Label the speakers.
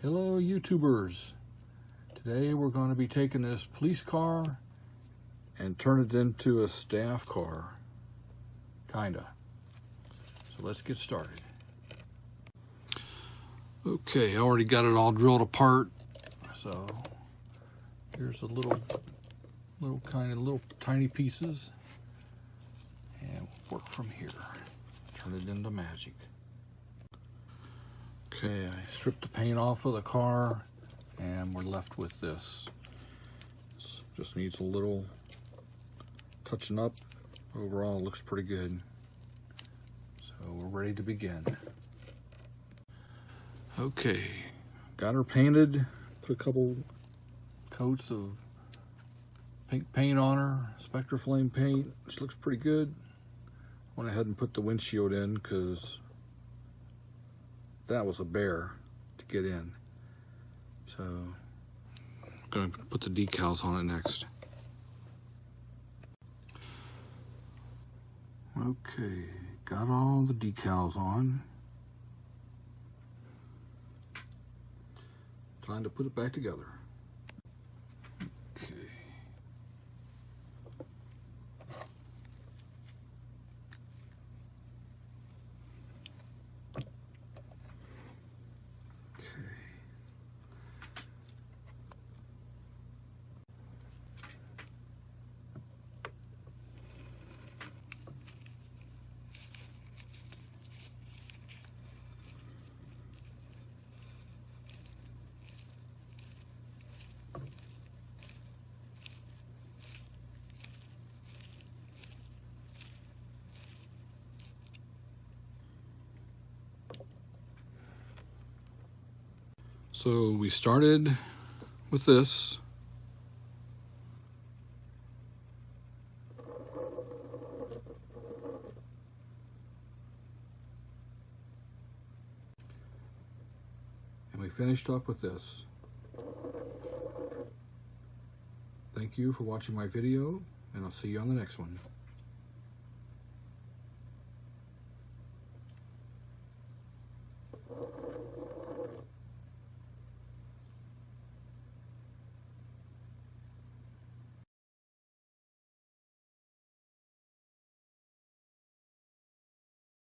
Speaker 1: Hello YouTubers. Today we're going to be taking this police car and turn it into a staff car. Kinda. So let's get started. Okay, I already got it all drilled apart. So here's a little tiny pieces. And we'll work from here. Turn it into magic. Okay, I stripped the paint off of the car and we're left with this. Just needs a little touching up. Overall, it looks pretty good. So we're ready to begin. Okay, got her painted. Put a couple coats of pink paint on her, Spectra Flame paint. Which looks pretty good. Went ahead and put the windshield in because that was a bear to get in. So I'm gonna put the decals on it next. Okay, got all the decals on. Time to put it back together. Okay. So we started with this. And we finished up with this. Thank you for watching my video, and I'll see you on the next one.